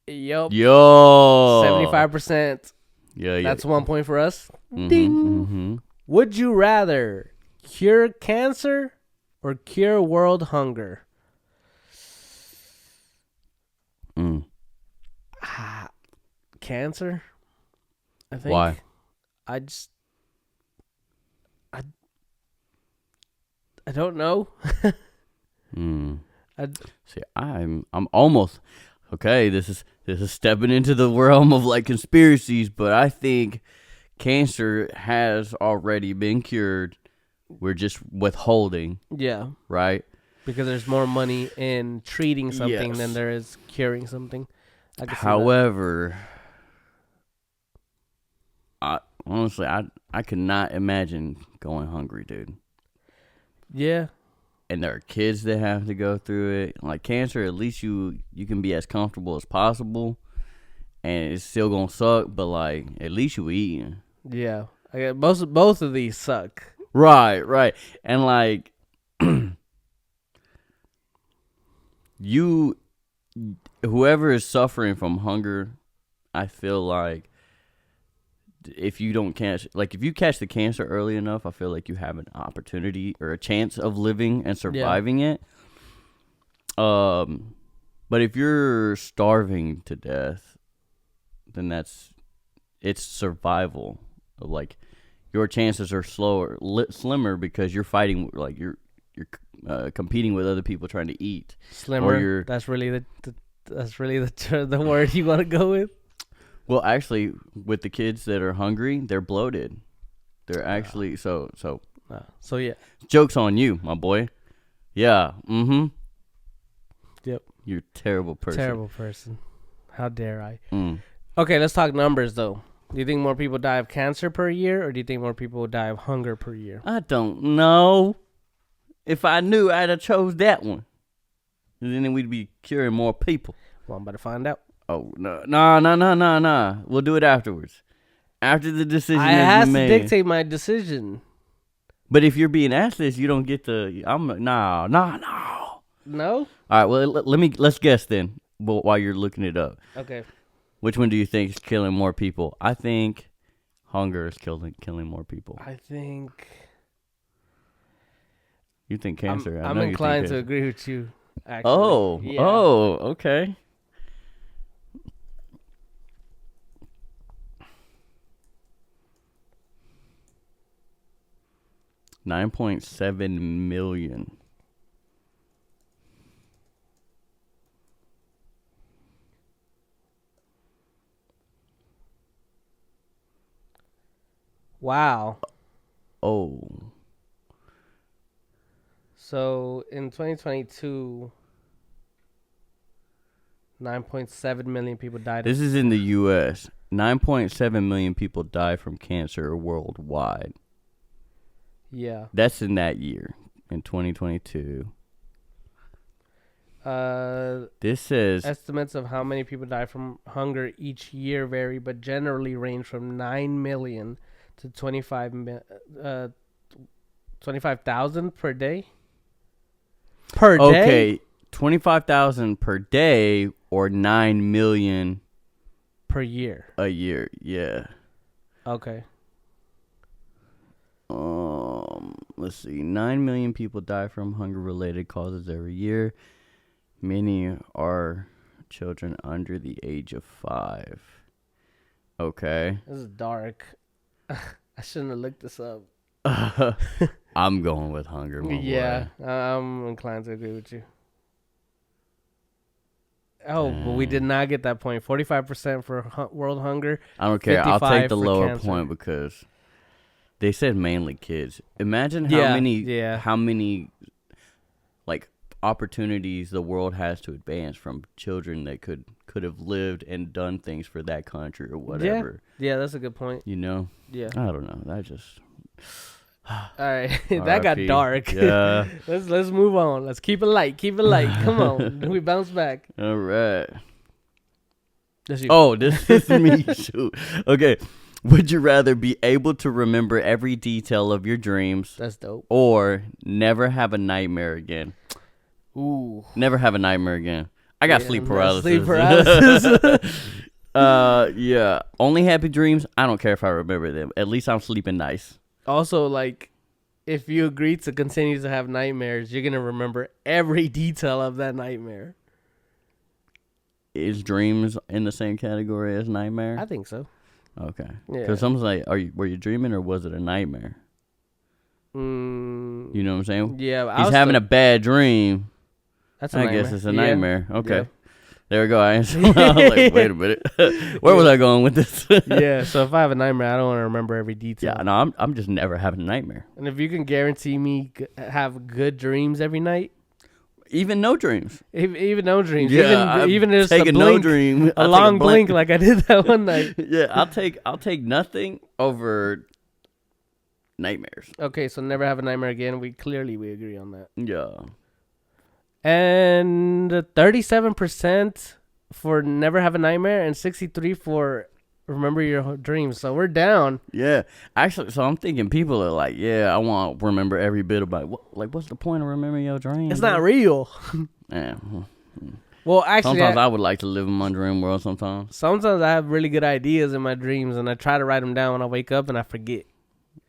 Yup. Yo. 75%. Yeah. That's 1 point for us. Mm-hmm, Ding. Mm-hmm. Would you rather cure cancer or cure world hunger? Cancer? I think. Why? I don't know. See, I'm almost okay. This is stepping into the realm of like conspiracies, but I think cancer has already been cured. We're just withholding. Yeah. Right? Because there's more money in treating something than there is curing something. However, honestly, I could not imagine going hungry, dude. Yeah. And there are kids that have to go through it. Like cancer, at least you can be as comfortable as possible, and it's still gonna suck. But like, at least you eating. Yeah. Both of these suck. Right. And like you, whoever is suffering from hunger, I feel like if you don't catch, like if you catch the cancer early enough, I feel like you have an opportunity or a chance of living and surviving it. But if you're starving to death, then it's survival. Like your chances are slimmer because you're fighting, like you're competing with other people trying to eat. Slimmer. That's really the word you want to go with. Well, actually, with the kids that are hungry, they're bloated. They're actually so. So yeah. Joke's on you, my boy. Yeah. Mm-hmm. Yep. You're a terrible person. Terrible person. How dare I? Mm. Okay, let's talk numbers though. Do you think more people die of cancer per year, or do you think more people die of hunger per year? I don't know. If I knew, I'd have chose that one. And then we'd be curing more people. Well, I'm about to find out. Oh, no. We'll do it afterwards. After the decision has been made. It has to dictate my decision. But if you're being asked this, you don't get the... No. No? All right, well, let's guess then while you're looking it up. Okay. Which one do you think is killing more people? I think hunger is killing more people. I think... You think cancer. I'm inclined to agree with you, actually. Oh, okay. $9.7 million. Wow. Oh. So in 2022, 9.7 million people died. This is in the U.S. 9.7 million people die from cancer worldwide. Yeah. That's in that year, in 2022. This says... Estimates of how many people die from hunger each year vary, but generally range from 9 million to 25,000 per day. Per day? Okay, 25,000 per day or 9 million per year. A year, yeah. Okay. Let's see. 9 million people die from hunger-related causes every year. Many are children under the age of 5. Okay. This is dark. I shouldn't have looked this up. I'm going with hunger, my boy. I'm inclined to agree with you. Oh, but we did not get that point. 45% for world hunger. I don't care. I'll take the lower cancer. point because they said mainly kids. Imagine how many like opportunities the world has to advance from children that could have lived and done things for that country or whatever. Yeah, that's a good point. You know? Yeah. I don't know. That just... All right, that got dark. Yeah. let's move on. Let's keep it light. Come on. We bounce back. All right. This is me. Shoot. Okay. Would you rather be able to remember every detail of your dreams? That's dope. Or never have a nightmare again? Ooh. Never have a nightmare again. I got sleep paralysis. Yeah. Only happy dreams. I don't care if I remember them. At least I'm sleeping nice. Also, like, if you agree to continue to have nightmares, you're going to remember every detail of that nightmare. Is dreams in the same category as nightmare? I think so. Okay. Yeah. Because someone's like, were you dreaming or was it a nightmare? You know what I'm saying? Yeah. He's having a bad dream. That's a nightmare. I guess it's a nightmare. Okay. Yeah. There we go. I was like, wait a minute. Where was I going with this? Yeah, so if I have a nightmare, I don't want to remember every detail. Yeah, no, I'm just never having a nightmare. And if you can guarantee me have good dreams every night. Even no dreams. Even no dreams. Yeah, even if it's a blink, no dream. a long blink like I did that one night. Yeah, I'll take nothing over nightmares. Okay, so never have a nightmare again. We agree on that. Yeah. And 37% for never have a nightmare and 63% for remember your dreams. So we're down. Yeah. Actually, so I'm thinking people are like, yeah, I want to remember every bit about it. What's the point of remembering your dreams? It's not real. Yeah. Well, actually, Sometimes I would like to live in my dream world sometimes. Sometimes I have really good ideas in my dreams, and I try to write them down when I wake up, and I forget.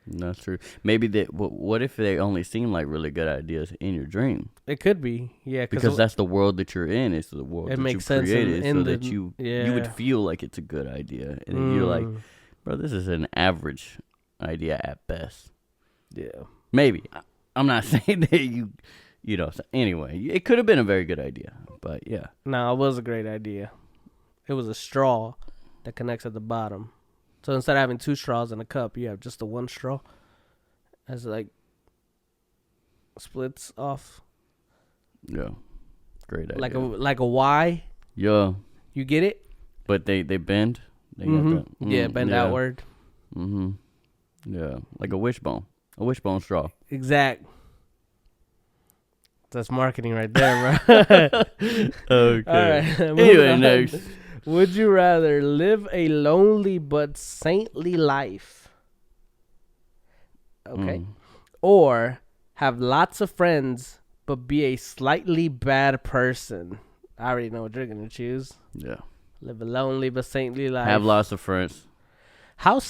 That's true. Maybe what if they only seem like really good ideas in your dream? It could be, yeah. Because that's the world that you're in. It's the world it that makes you sense created, in so the, that you yeah. would feel like it's a good idea, and then you're like, bro, this is an average idea at best. Yeah. Maybe. I'm not saying that you know. Anyway, it could have been a very good idea, but yeah. No, it was a great idea. It was a straw that connects at the bottom. So instead of having two straws in a cup, you have just the one straw. As like splits off. Yeah, great idea. Like a Y. Yeah. You get it? But they bend. They got that. Yeah, bend outward. Mhm. Yeah, like a wishbone straw. Exact. That's marketing right there, bro. Okay. All right. Anyway, next. Would you rather live a lonely but saintly life? Okay. Or have lots of friends but be a slightly bad person? I already know what you're going to choose. Yeah. Live a lonely but saintly life. Have lots of friends. How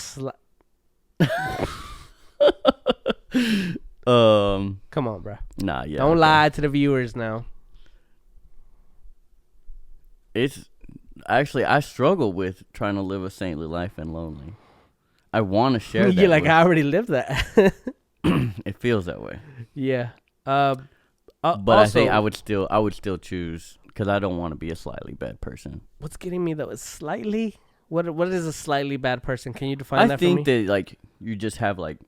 come on, bro. Nah, yeah. Don't lie to the viewers now. It's actually, I struggle with trying to live a saintly life and lonely. I want to share that. You're like, I already lived that. It feels that way. Yeah. But also, I think I would still choose, because I don't want to be a slightly bad person. What's getting me though is slightly. What is a slightly bad person? Can you define that for me? I think that like you just have like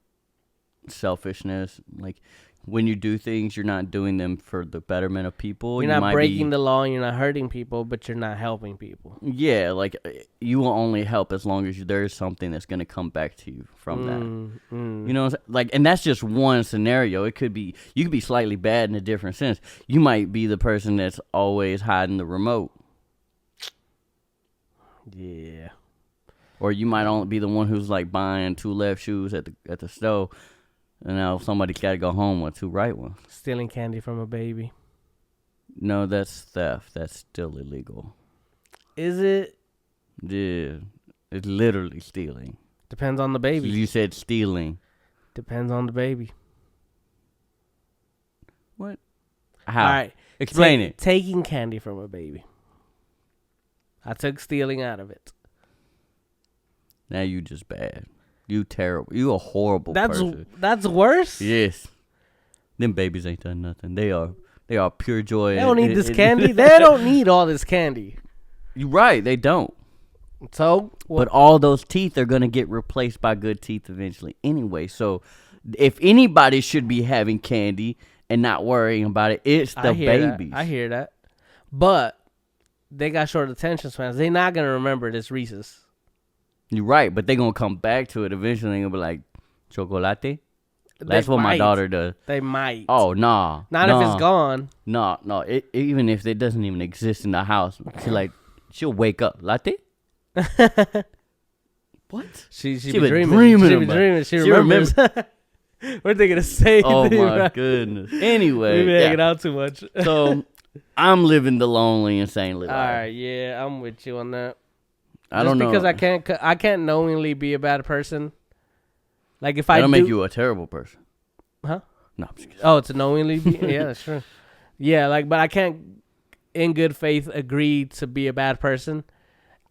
selfishness. Like when you do things, you're not doing them for the betterment of people. You're not breaking the law, and you're not hurting people, but you're not helping people. Yeah, like you will only help as long as there's something that's going to come back to you from that. You know, like, and that's just one scenario. It could be, you could be slightly bad in a different sense. You might be the person that's always hiding the remote. Yeah. Or you might only be the one who's like buying 2 left shoes at the store. And now somebody's got to go home with 2 right ones. Stealing candy from a baby. No, that's theft. That's still illegal. Is it? Yeah. It's literally stealing. Depends on the baby. You said stealing. Depends on the baby. What? How? All right. Explain it. Taking candy from a baby. I took stealing out of it. Now you just bad. You terrible. You a horrible person. That's worse? Yes. Them babies ain't done nothing. They are pure joy. They don't need this candy. They don't need all this candy. You're right. They don't. So? But all those teeth are going to get replaced by good teeth eventually anyway. So if anybody should be having candy and not worrying about it, it's the babies. I hear that. But they got short attention spans. They're not going to remember this Reese's. You're right, but they're going to come back to it eventually. They're going to be like, chocolate? That's what my daughter does. They might. Oh, nah. Not if it's gone. No. Even if it doesn't even exist in the house. She'll wake up. Latte? What? She be dreaming. She remembers. We're thinking the same thing. Oh, my right? goodness. Anyway. We've been hanging out too much. So, I'm living the lonely, insanely life. All right, yeah, I'm with you on that. I don't know. Because I can't knowingly be a bad person. Like if That'll make you a terrible person. Huh? No, I'm just kidding. Oh, to knowingly be? Yeah, that's true. Yeah, but I can't, in good faith, agree to be a bad person.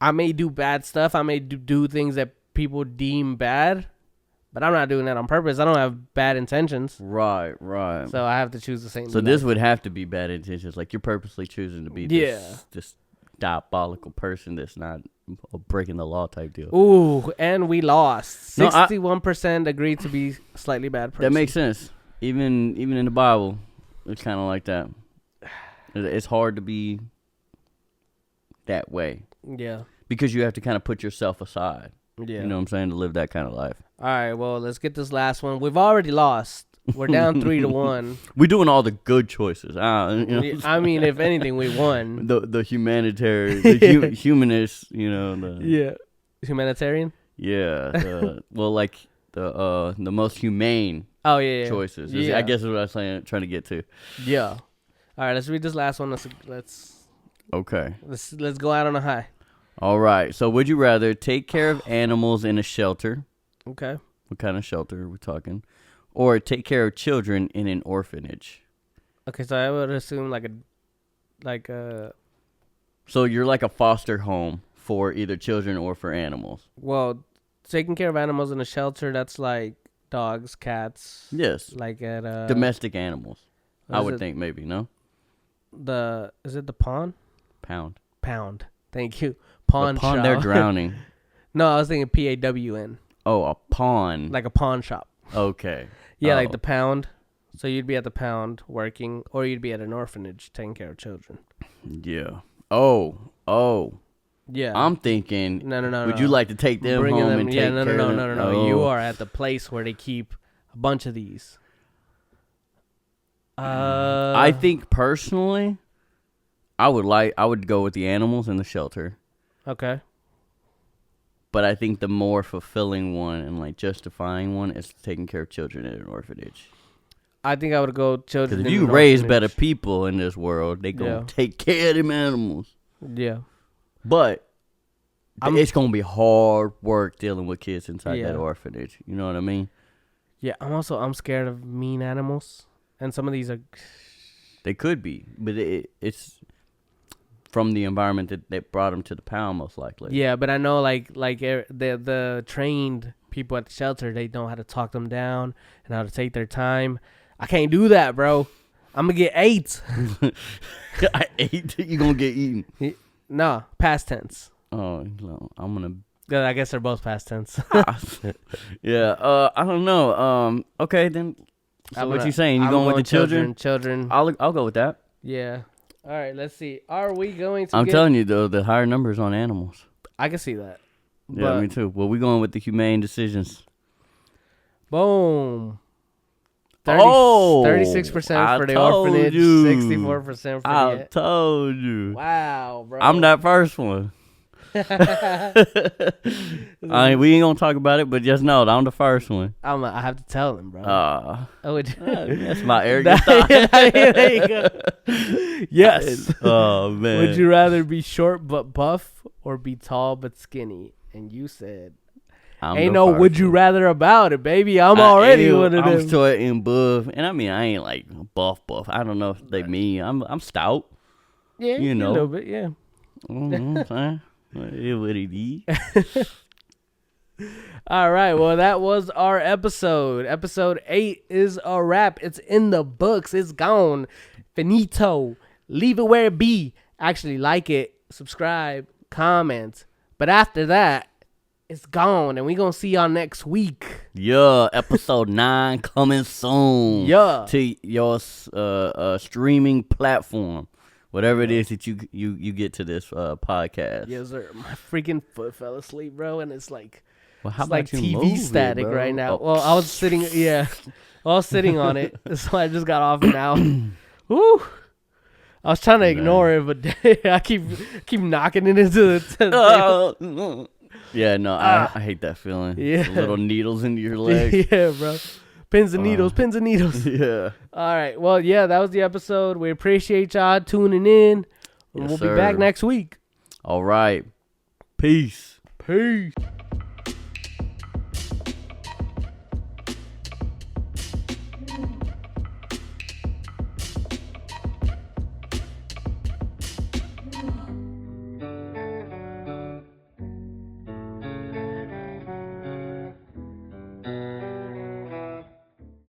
I may do bad stuff. I may do things that people deem bad, but I'm not doing that on purpose. I don't have bad intentions. Right. So I have to choose the same. So this would have to be bad intentions. Like you're purposely choosing to be this diabolical person that's not a breaking the law type deal. Ooh, and we lost. 61% agreed to be a slightly bad person. That makes sense. Even in the Bible, it's kind of like that. It's hard to be that way. Yeah. Because you have to kind of put yourself aside. Yeah. You know what I'm saying? To live that kind of life. All right, well, let's get this last one. We've already lost. We're down 3-1. We're doing all the good choices. I mean, if anything, we won. The humanitarian, the humanist, Yeah. Humanitarian? Yeah. Well, like the most humane Oh, yeah. choices. Yeah. I guess is what I was trying to get to. Yeah. All right, let's read this last one. Okay. Let's go out on a high. All right. So, would you rather take care of animals in a shelter? Okay. What kind of shelter are we talking? Or take care of children in an orphanage? Okay, so I would assume like a. So you're like a foster home for either children or for animals. Well, taking care of animals in a shelter, that's like dogs, cats. Yes. Like at domestic animals. I would it? think maybe, no? Is it the pawn? Pound. Thank you. Pawn the pawn, shop. they're drowning. No, I was thinking PAWN. Oh, a pawn. Like a pawn shop. Okay. Yeah, like the pound. So you'd be at the pound working, or you'd be at an orphanage taking care of children. Yeah. Oh. Yeah. I'm thinking. No. Would you like to take them Bringing home them, and take yeah, care of them? no. Oh. You are at the place where they keep a bunch of these. I think personally, I would go with the animals in the shelter. Okay. But I think the more fulfilling one and like justifying one is taking care of children in an orphanage. I think I would go children. Because if you raise better people in this world, they gonna take care of them animals. Yeah. But it's gonna be hard work dealing with kids inside that orphanage. You know what I mean? Yeah. I'm scared of mean animals, and some of these are. They could be, but it's from the environment that brought them to the pound, most likely. Yeah, but I know the trained people at the shelter, they know how to talk them down and how to take their time. I can't do that, bro. I'm gonna get 8. I ate. You gonna get eaten? No, past tense. Oh no, I'm gonna. I guess they're both past tense. Yeah. I don't know. Okay, then. So what you saying? You going with the children? Children. I'll go with that. Yeah. All right. Let's see. Are we going to? I'm telling you though, the higher numbers on animals. I can see that. Yeah, me too. Well, we going with the humane decisions. Boom. 36% for the orphanage, 64% for I told you. Wow, bro. I'm that first one. We ain't gonna talk about it, but just know that I'm the first one. I have to tell them, bro. That's my arrogant thought. There you go. Yes. Oh man. Would you rather be short but buff or be tall but skinny? And you said, ain't no would you rather about it, baby. I'm already one of them. I'm short and buff, and I mean I ain't like buff. I don't know if they mean I'm stout. Yeah, you know, a little bit. Yeah. What it is. All right. Well, that was our episode. Episode 8 is a wrap. It's in the books. It's gone. Finito. Leave it where it be. Actually, like it, subscribe, comment. But after that, it's gone, and we gonna see y'all next week. Yeah, episode 9 coming soon. Yeah, to your streaming platform. Whatever it is that you get to this podcast. Yes, sir. My freaking foot fell asleep, bro, and it's like how it's like TV static right now. Oh. Well, I was sitting on it, so I just got off it now. Woo! I was trying to ignore it, but I keep knocking it into the Yeah, no, I hate that feeling. Yeah, the little needles into your legs. Yeah, bro. Pins and needles. Yeah. All right. Well, yeah, that was the episode. We appreciate y'all tuning in. Yes, we'll be back next week. All right. Peace. Peace.